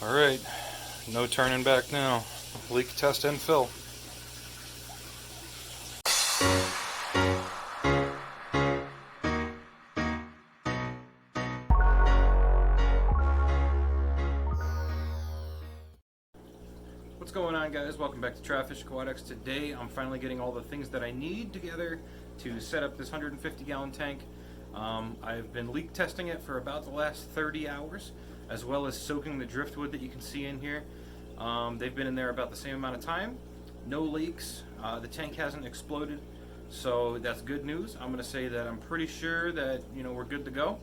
Alright, no turning back now. Leak test and fill. What's going on, guys? Welcome back to Trafish Aquatics. Today I'm finally getting all the things that I need together to set up this 150-gallon tank. I've been leak testing it for about the last 30 hours, as well as soaking the driftwood that you can see in here. They've been in there about the same amount of time. No leaks. The tank hasn't exploded, so that's good news. I'm going to say that I'm pretty sure that we're good to go.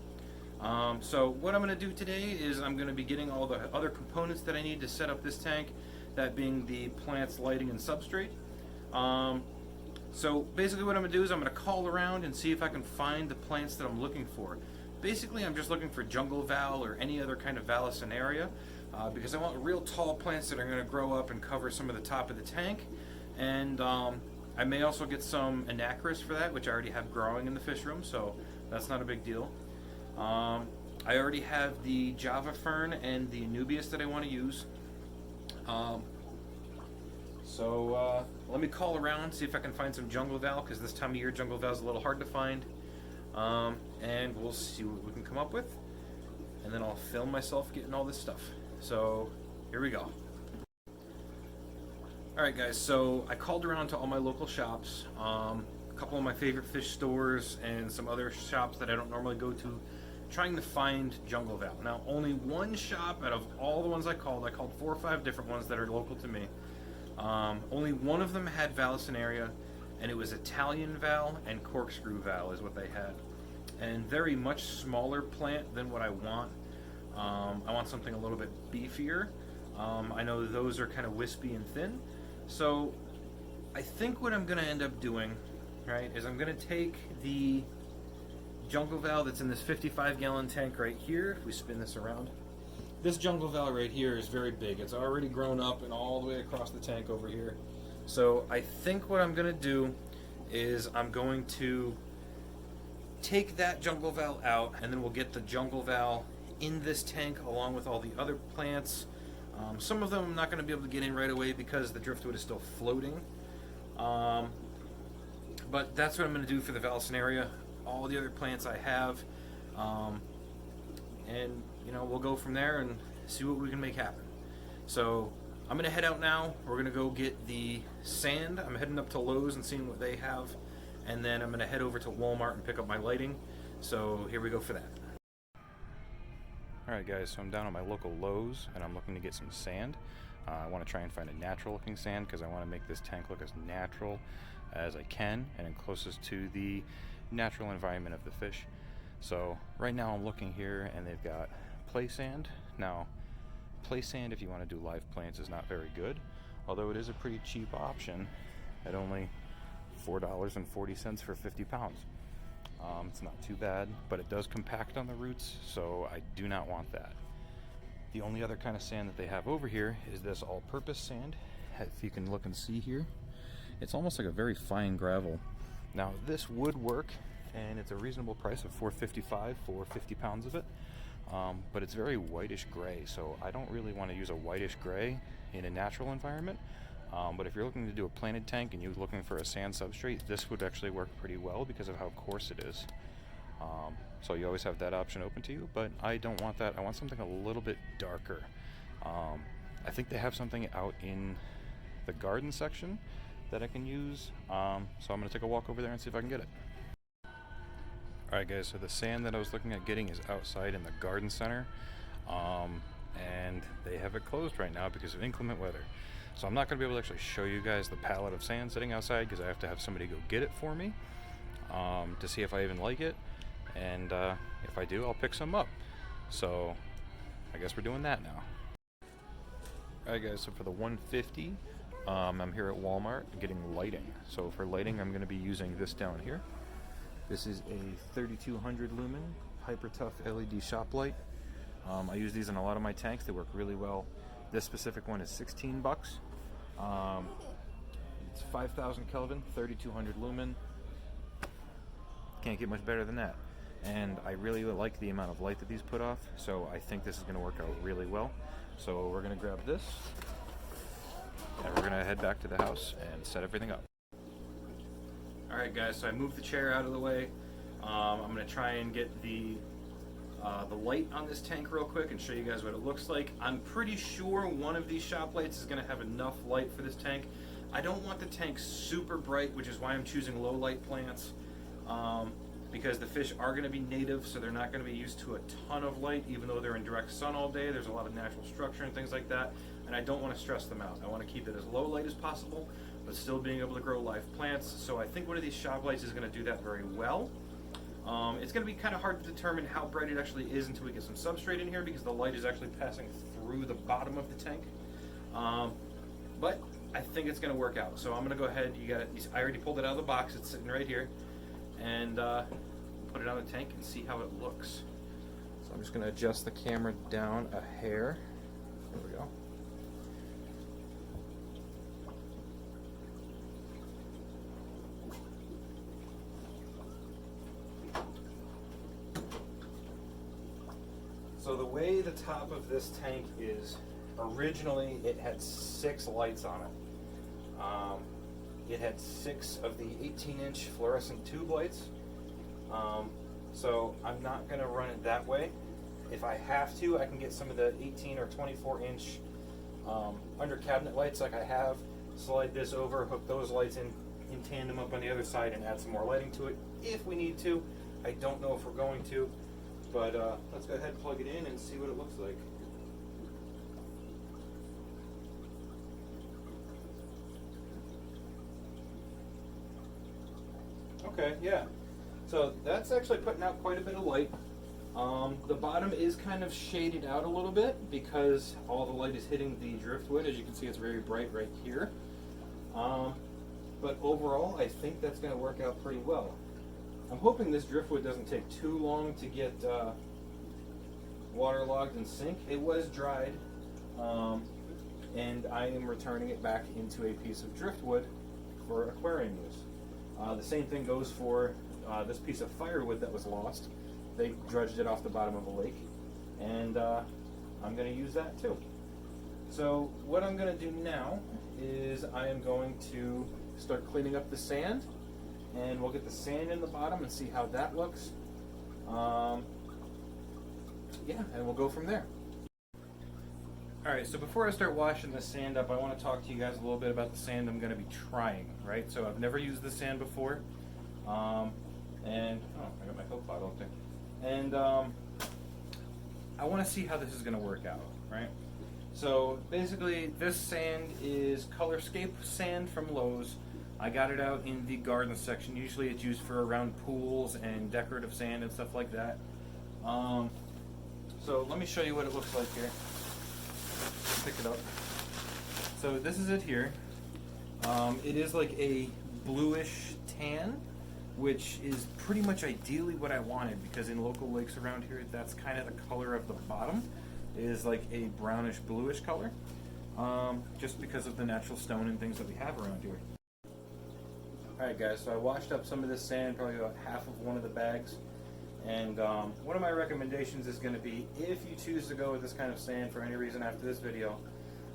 So what I'm going to do today is I'm going to be getting all the other components that I need to set up this tank, that being the plant's lighting and substrate. So basically what I'm going to do is I'm going to call around and see if I can find the plants that I'm looking for. Basically I'm just looking for jungle val or any other kind of Vallisneria, because I want real tall plants that are going to grow up and cover some of the top of the tank. And I may also get some Anacris for that, which I already have growing in the fish room, so that's not a big deal. I already have the Java Fern and the Anubias that I want to use. So let me call around, see if I can find some jungle val, because this time of year jungle val is a little hard to find. And we'll see what we can come up with, and then I'll film myself getting all this stuff. So here we go. Alright guys, so I called around to all my local shops, a couple of my favorite fish stores, and some other shops that I don't normally go to, trying to find jungle val. Now, only one shop out of all the ones I called 4 or 5 different ones that are local to me. Only one of them had Vallisneria, and it was Italian val and corkscrew val is what they had. And very much smaller plant than what I want. I want something a little bit beefier. I know those are kind of wispy and thin. So I think what I'm going to end up doing, right, is I'm going to take the jungle val that's in this 55-gallon tank right here. If we spin this around, this jungle val right here is very big. It's already grown up and all the way across the tank over here. So I think what I'm going to do is I'm going to take that jungle val out, and then we'll get the jungle val in this tank along with all the other plants. Some of them I'm not going to be able to get in right away because the driftwood is still floating. But that's what I'm going to do for the Vallisneria. All the other plants I have. And we'll go from there and see what we can make happen. So I'm going to head out now. We're going to go get the sand. I'm heading up to Lowe's and seeing what they have. And then I'm going to head over to Walmart and pick up my lighting. So here we go for that. Alright guys, so I'm down at my local Lowe's and I'm looking to get some sand. I want to try and find a natural looking sand because I want to make this tank look as natural as I can and closest to the natural environment of the fish. So right now I'm looking here and they've got play sand. Now play sand, if you want to do live plants, is not very good, although it is a pretty cheap option at only $4.40 for 50 pounds. It's not too bad, but it does compact on the roots, so I do not want that. The only other kind of sand that they have over here is this all-purpose sand. If you can look and see here, it's almost like a very fine gravel. Now this would work, and it's a reasonable price of $4.55 for 50 pounds of it, but it's very whitish gray, so I don't really want to use a whitish gray in a natural environment. But if you're looking to do a planted tank and you're looking for a sand substrate, this would actually work pretty well because of how coarse it is. So you always have that option open to you, but I don't want that. I want something a little bit darker. I think they have something out in the garden section that I can use, so I'm going to take a walk over there and see if I can get it. Alright guys, so the sand that I was looking at getting is outside in the garden center, and they have it closed right now because of inclement weather. So I'm not going to be able to actually show you guys the pallet of sand sitting outside because I have to have somebody go get it for me to see if I even like it, and if I do, I'll pick some up. So I guess we're doing that now. Alright guys, so for the 150, I'm here at Walmart getting lighting. So for lighting, I'm going to be using this down here. This is a 3200 lumen hyper tough LED shop light. I use these in a lot of my tanks. They work really well. This specific one is 16 bucks. It's 5000 Kelvin, 3200 lumen. Can't get much better than that. and I really like the amount of light that these put off, so I think this is going to work out really well. So we're going to grab this, and we're going to head back to the house and set everything up. Alright guys, so I moved the chair out of the way. I'm going to try and get the light on this tank real quick and show you guys what it looks like. I'm pretty sure one of these shop lights is going to have enough light for this tank. I don't want the tank super bright, which is why I'm choosing low light plants, because the fish are going to be native, so they're not going to be used to a ton of light, even though they're in direct sun all day. There's a lot of natural structure and things like that, and I don't want to stress them out. I want to keep it as low light as possible, but still being able to grow live plants. So I think one of these shop lights is going to do that very well. It's going to be kind of hard to determine how bright it actually is until we get some substrate in here, because the light is actually passing through the bottom of the tank. But I think it's going to work out. So I'm going to go ahead. I already pulled it out of the box. It's sitting right here, and put it on the tank and see how it looks. So I'm just going to adjust the camera down a hair. There we go. So the way the top of this tank is, originally it had 6 lights on it. It had 6 of the 18-inch fluorescent tube lights. So I'm not going to run it that way. If I have to, I can get some of the 18 or 24-inch under cabinet lights like I have, slide this over, hook those lights in tandem up on the other side, and add some more lighting to it if we need to. I don't know if we're going to. But let's go ahead and plug it in and see what it looks like. Okay, yeah. So that's actually putting out quite a bit of light. The bottom is kind of shaded out a little bit because all the light is hitting the driftwood. As you can see, it's very bright right here. But overall, I think that's going to work out pretty well. I'm hoping this driftwood doesn't take too long to get waterlogged and sink. It was dried, and I am returning it back into a piece of driftwood for aquarium use. The same thing goes for this piece of firewood that was lost. They dredged it off the bottom of a lake, and I'm going to use that too. So what I'm going to do now is I am going to start cleaning up the sand, and we'll get the sand in the bottom and see how that looks. Yeah, and we'll go from there. Alright, so before I start washing the sand up, I want to talk to you guys a little bit about the sand I'm going to be trying, right? So I've never used this sand before, and I got my Coke bottle up there. And I want to see how this is going to work out, right? So basically, this sand is Colorscape sand from Lowe's. I got it out in the garden section. Usually it's used for around pools and decorative sand and stuff like that. So let me show you what it looks like here. Pick it up. So this is it here. It is like a bluish tan, which is pretty much ideally what I wanted, because in local lakes around here, that's kind of the color of the bottom, is like a brownish bluish color, just because of the natural stone and things that we have around here. Alright guys, so I washed up some of this sand, probably about half of one of the bags. And one of my recommendations is going to be, if you choose to go with this kind of sand for any reason after this video,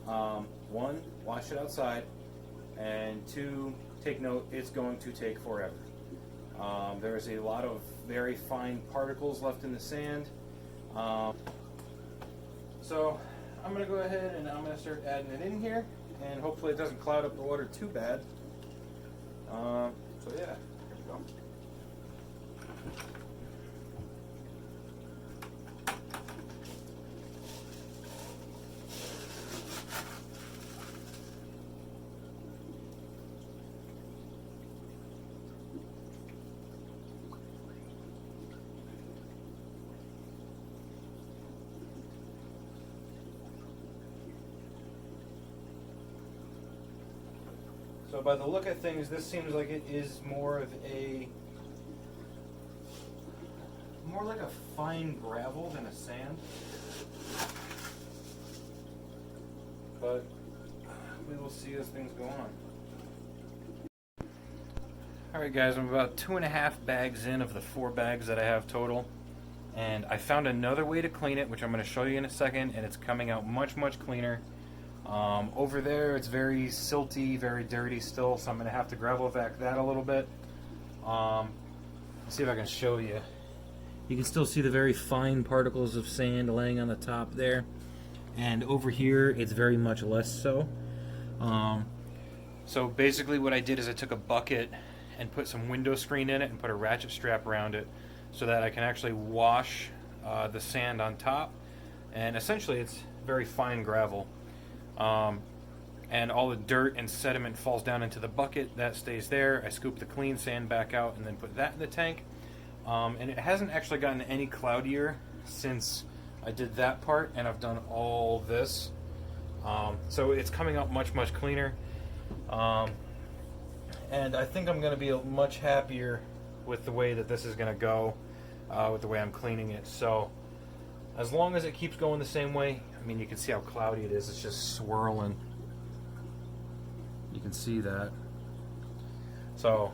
1, wash it outside, and 2, take note, it's going to take forever. There's a lot of very fine particles left in the sand. So I'm going to go ahead and I'm going to start adding it in here, and hopefully it doesn't cloud up the water too bad. So yeah, here we go. So by the look of things, this seems like it is more like a fine gravel than a sand. But we will see as things go on. Alright guys, I'm about 2.5 bags in of the 4 bags that I have total. And I found another way to clean it, which I'm going to show you in a second, and it's coming out much, much cleaner. Over there, it's very silty, very dirty still, so I'm going to have to gravel vac that a little bit. Let's see if I can show you. You can still see the very fine particles of sand laying on the top there. And over here, it's very much less so. So basically what I did is I took a bucket and put some window screen in it and put a ratchet strap around it so that I can actually wash the sand on top. And essentially it's very fine gravel. And all the dirt and sediment falls down into the bucket. That stays there. I scoop the clean sand back out and then put that in the tank. And it hasn't actually gotten any cloudier since I did that part, and I've done all this. So it's coming out much, much cleaner. And I think I'm going to be much happier with the way that this is going to go, with the way I'm cleaning it. So as long as it keeps going the same way, I mean, you can see how cloudy it is. It's just swirling. You can see that. So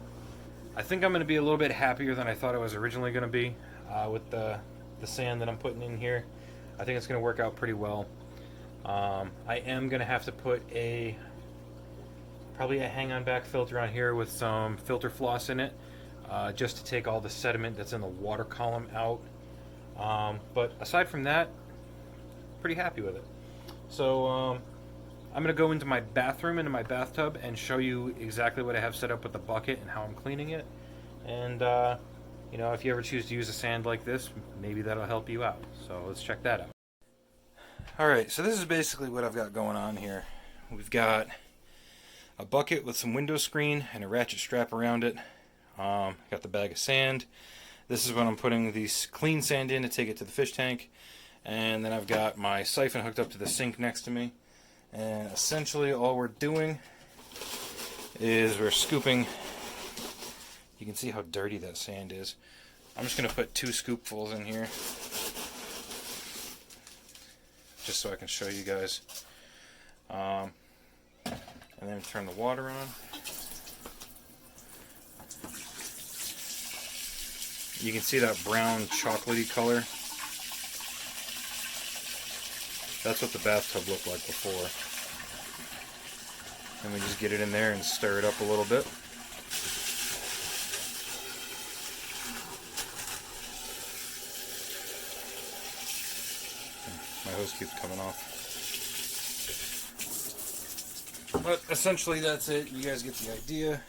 I think I'm going to be a little bit happier than I thought I was originally going to be with the sand that I'm putting in here. I think it's going to work out pretty well. I am going to have to put probably a hang-on back filter on here with some filter floss in it, just to take all the sediment that's in the water column out. But aside from that, pretty happy with it. So I'm going to go into my bathroom, into my bathtub, and show you exactly what I have set up with the bucket and how I'm cleaning it. And you know, if you ever choose to use a sand like this, maybe that'll help you out. So let's check that out. Alright, so this is basically what I've got going on here. We've got a bucket with some window screen and a ratchet strap around it. Got the bag of sand. This is when I'm putting the clean sand in to take it to the fish tank. And then I've got my siphon hooked up to the sink next to me. And essentially all we're doing is we're scooping. You can see how dirty that sand is. I'm just going to put 2 scoopfuls in here, just so I can show you guys. And then turn the water on. You can see that brown chocolatey color. That's what the bathtub looked like before. And we just get it in there and stir it up a little bit. My hose keeps coming off. But essentially that's it. You guys get the idea.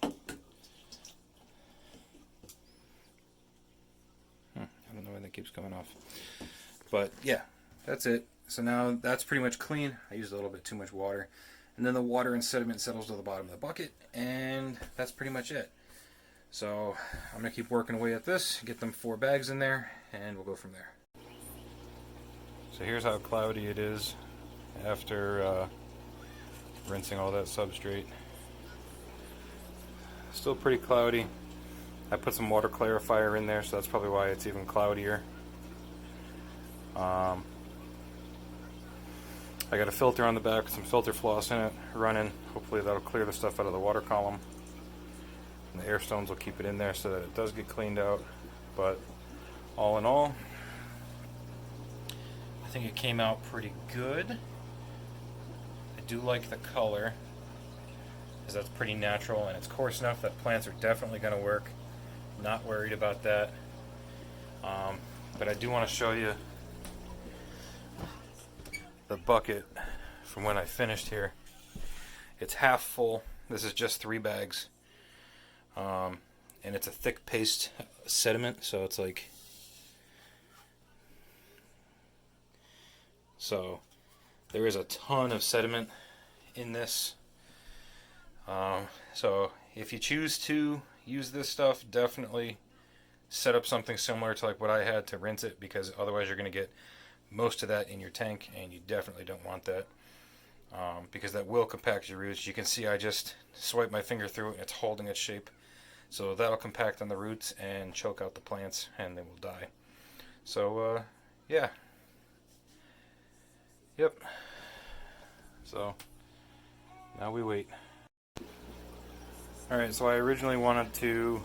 I don't know why that keeps coming off. But yeah, that's it. So now that's pretty much clean. I used a little bit too much water. And then the water and sediment settles to the bottom of the bucket. And that's pretty much it. So I'm going to keep working away at this, get them 4 bags in there, and we'll go from there. So here's how cloudy it is after rinsing all that substrate. Still pretty cloudy. I put some water clarifier in there, so that's probably why it's even cloudier. I got a filter on the back with some filter floss in it running. Hopefully that'll clear the stuff out of the water column. And the air stones will keep it in there so that it does get cleaned out. But all in all, I think it came out pretty good. I do like the color, because that's pretty natural and it's coarse enough that plants are definitely going to work. Not worried about that. But I do want to show you the bucket from when I finished here. It's half full. This is just 3 bags. And it's a thick paste sediment, so it's like, so there is a ton of sediment in this. So if you choose to use this stuff, definitely set up something similar to like what I had to rinse it, because otherwise you're going to get most of that in your tank, and you definitely don't want that, because that will compact your roots. You can see I just swipe my finger through it and it's holding its shape. So that'll compact on the roots and choke out the plants, and they will die. So yeah. Yep. So now we wait. Alright, so I originally wanted to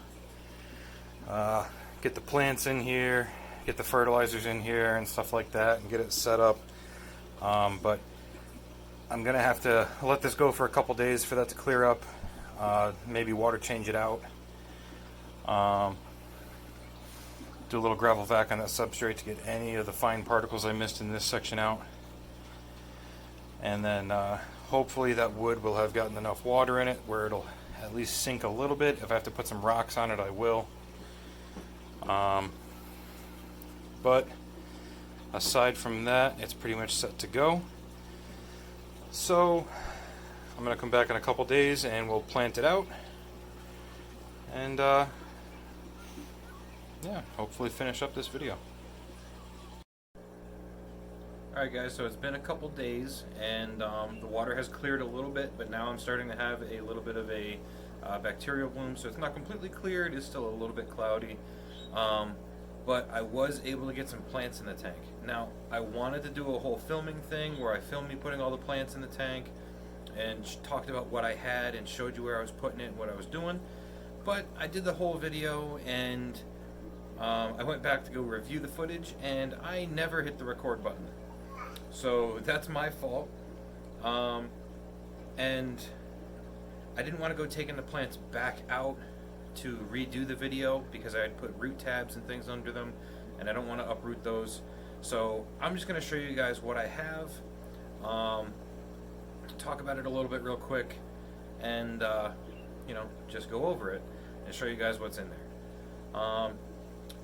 get the plants in here, get the fertilizers in here and stuff like that, and get it set up. But I'm going to have to let this go for a couple days for that to clear up. Maybe water change it out. Do a little gravel vac on that substrate to get any of the fine particles I missed in this section out. And then hopefully that wood will have gotten enough water in it where it'll at least sink a little bit. If I have to put some rocks on it, I will. But aside from that, it's pretty much set to go. So I'm going to come back in a couple days and we'll plant it out. And yeah, hopefully finish up this video. Alright guys, so it's been a couple days and the water has cleared a little bit, but now I'm starting to have a little bit of a bacterial bloom, so it's not completely clear, it is still a little bit cloudy. But I was able to get some plants in the tank. Now, I wanted to do a whole filming thing where I filmed me putting all the plants in the tank and talked about what I had and showed you where I was putting it and what I was doing. But I did the whole video and I went back to go review the footage and I never hit the record button. So that's my fault. And I didn't want to go taking the plants back out to redo the video because I had put root tabs and things under them and I don't want to uproot those. So I'm just going to show you guys what I have, talk about it a little bit real quick, and you know, just go over it and show you guys what's in there.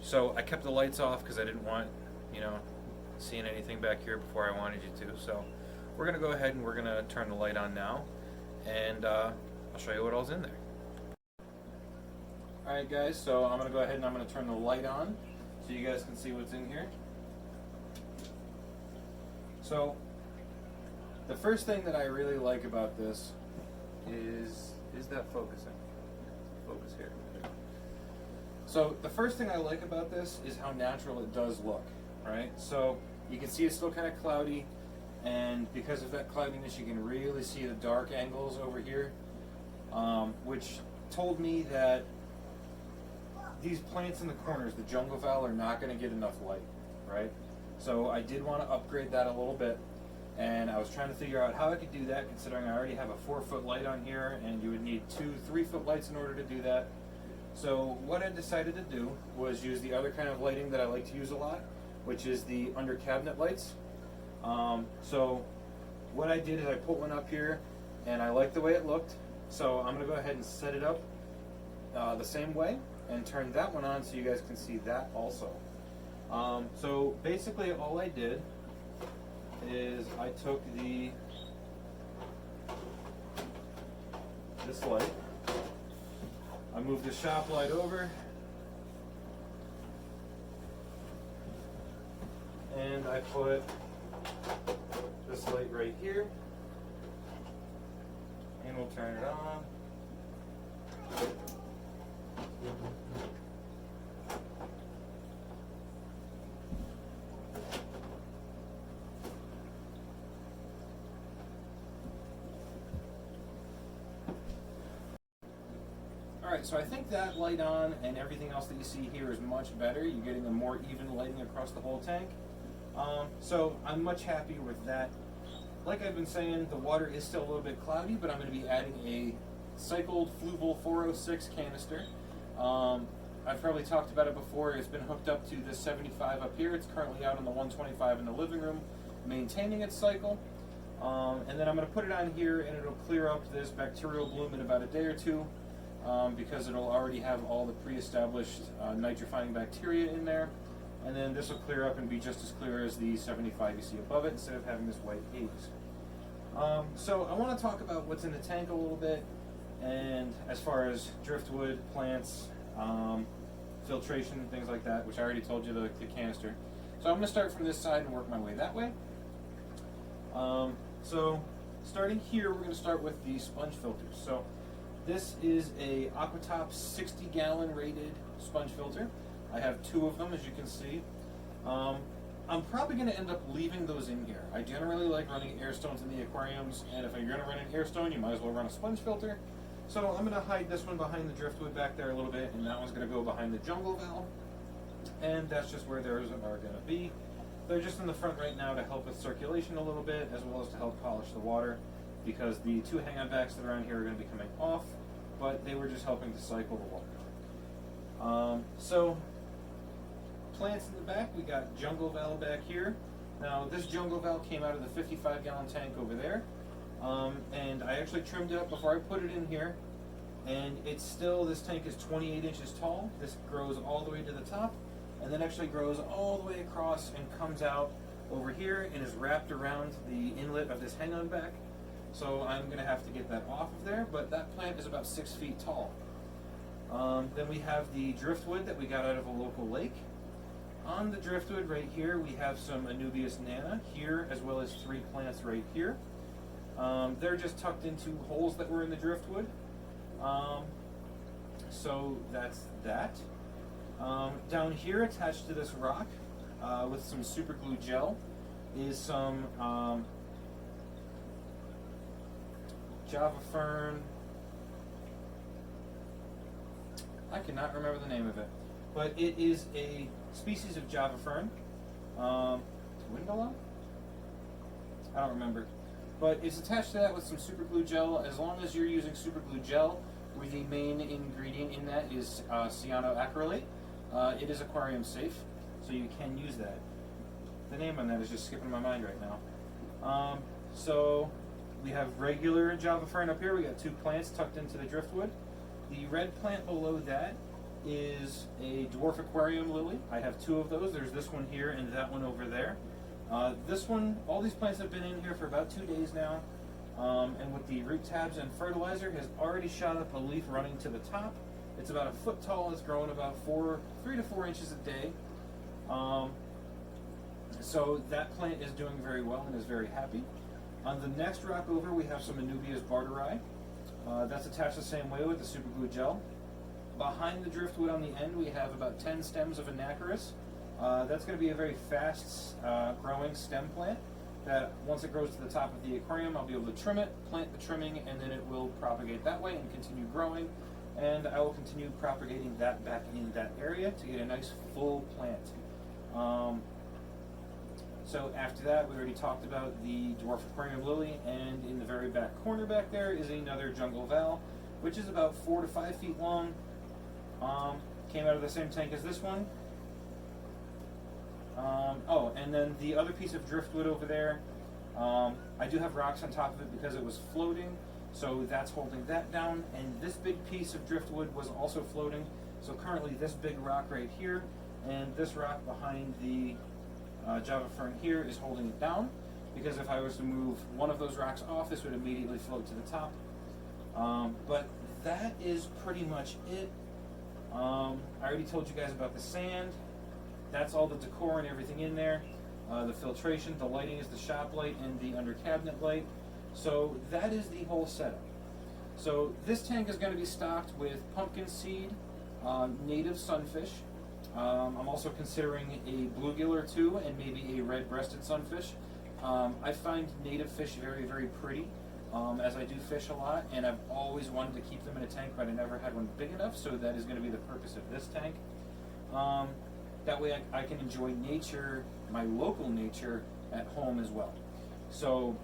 So I kept the lights off because I didn't want, you know, seeing anything back here before I wanted you to. So we're going to go ahead and we're going to turn the light on now, and I'll show you what all's in there. Alright guys, so I'm going to go ahead and I'm going to turn the light on so you guys can see what's in here. So the first thing that I really like about this is that focusing. Focus here. So the first thing I like about this is how natural it does look, right? So you can see it's still kind of cloudy, and because of that cloudiness you can really see the dark angles over here, which told me that these plants in the corners, the jungle fowl, are not going to get enough light, right? So I did want to upgrade that a little bit, and I was trying to figure out how I could do that, considering I already have a 4-foot light on here, and you would need 2 3-foot lights in order to do that. So what I decided to do was use the other kind of lighting that I like to use a lot, which is the under cabinet lights. So what I did is I put one up here, and I liked the way it looked, so I'm going to go ahead and set it up the same way and turn that one on so you guys can see that also. So basically all I did is I took this light, I moved the shop light over, and I put this light right here, and we'll turn it on. Alright, so I think that light on and everything else that you see here is much better. You're getting a more even lighting across the whole tank. So I'm much happier with that. Like I've been saying, the water is still a little bit cloudy, but I'm going to be adding a cycled Fluval 406 canister. I've probably talked about it before. It's been hooked up to this 75 up here. It's currently out on the 125 in the living room, maintaining its cycle. And then I'm going to put it on here, and it'll clear up this bacterial bloom in about a day or two, because it'll already have all the pre-established nitrifying bacteria in there. And then this will clear up and be just as clear as the 75 you see above it, instead of having this white haze. So I want to talk about what's in the tank a little bit, and as far as driftwood, plants, filtration, things like that, which I already told you, the canister. So I'm going to start from this side and work my way that way. So starting here, we're going to start with the sponge filters. So this is a Aquatop 60-gallon rated sponge filter. I have 2 of them, as you can see. I'm probably going to end up leaving those in here. I generally like running air stones in the aquariums, and if you're going to run an air stone, you might as well run a sponge filter. So I'm going to hide this one behind the driftwood back there a little bit, and that one's going to go behind the jungle valve. And that's just where theirs are going to be. They're just in the front right now to help with circulation a little bit, as well as to help polish the water, because the two hang-on backs that are on here are going to be coming off, but they were just helping to cycle the water. So plants in the back, we got jungle valve back here. Now this jungle valve came out of the 55-gallon tank over there, and I actually trimmed it up before I put it in here, and it's still, this tank is 28 inches tall. This grows all the way to the top, and then actually grows all the way across and comes out over here and is wrapped around the inlet of this hang-on back. So I'm going to have to get that off of there, but that plant is about 6 feet tall. Then we have the driftwood that we got out of a local lake. On the driftwood right here, we have some Anubias nana here, as well as 3 plants right here. They're just tucked into holes that were in the driftwood. So that's that. Down here, attached to this rock, with some super glue gel, is some Java fern. I cannot remember the name of it, but it is a species of Java fern. Windala? I don't remember. But it's attached to that with some super glue gel. As long as you're using super glue gel, where the main ingredient in that is cyanoacrylate, it is aquarium safe, so you can use that. The name on that is just skipping my mind right now. So we have regular Java fern up here. We got 2 plants tucked into the driftwood. The red plant below that is a dwarf aquarium lily. I have 2 of those. There's this one here and that one over there. This one, all these plants have been in here for about 2 days now, and with the root tabs and fertilizer, has already shot up a leaf running to the top. It's about 1 foot tall. It's growing about 3 to 4 inches a day. So that plant is doing very well and is very happy. On the next rock over, we have some Anubias barteri. That's attached the same way with the super glue gel. Behind the driftwood on the end, we have about 10 stems of Anacharis. That's going to be a very fast growing stem plant that once it grows to the top of the aquarium, I'll be able to trim it, plant the trimming, and then it will propagate that way and continue growing. And I will continue propagating that back in that area to get a nice full plant. So after that, we already talked about the dwarf aquarium lily, and in the very back corner back there is another jungle val, which is about 4 to 5 feet long. Came out of the same tank as this one. Oh, and then the other piece of driftwood over there, I do have rocks on top of it because it was floating, so that's holding that down. And this big piece of driftwood was also floating, so currently this big rock right here and this rock behind the Java fern here is holding it down, because if I was to move one of those rocks off, this would immediately float to the top. But that is pretty much it. I already told you guys about the sand. That's all the decor and everything in there. The filtration, the lighting is the shop light and the under cabinet light. So that is the whole setup. So this tank is going to be stocked with pumpkin seed, native sunfish. I'm also considering a bluegill or 2 and maybe a red-breasted sunfish. I find native fish very, very pretty, as I do fish a lot, and I've always wanted to keep them in a tank, but I never had one big enough, so that is going to be the purpose of this tank. That way I can enjoy nature, my local nature, at home as well. So,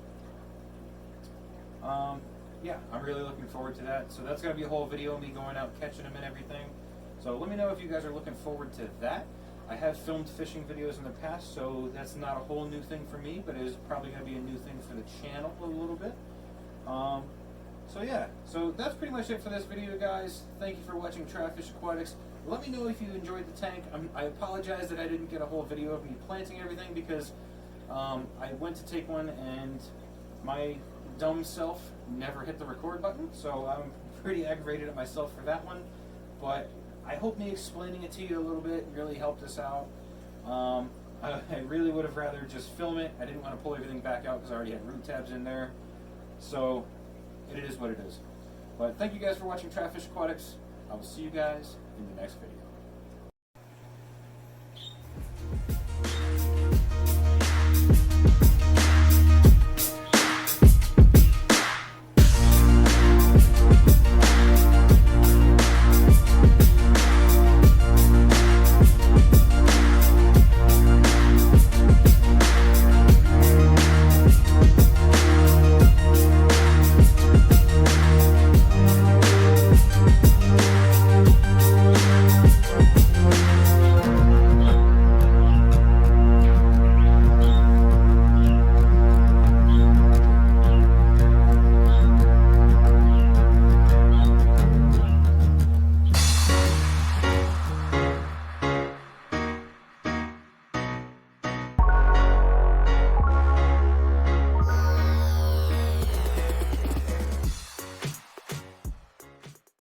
yeah, I'm really looking forward to that. So that's going to be a whole video of me going out catching them and everything. So let me know if you guys are looking forward to that. I have filmed fishing videos in the past, so that's not a whole new thing for me, but it is probably going to be a new thing for the channel a little bit. So yeah, so that's pretty much it for this video, guys. Thank you for watching Tryfish Aquatics. Let me know if you enjoyed the tank. I apologize that I didn't get a whole video of me planting everything, because I went to take one and my dumb self never hit the record button, so I'm pretty aggravated at myself for that one. But I hope me explaining it to you a little bit really helped us out. I really would have rather just film it. I didn't want to pull everything back out because I already had root tabs in there. So it is what it is. But thank you guys for watching Tryfish Aquatics. I will see you guys in the next video.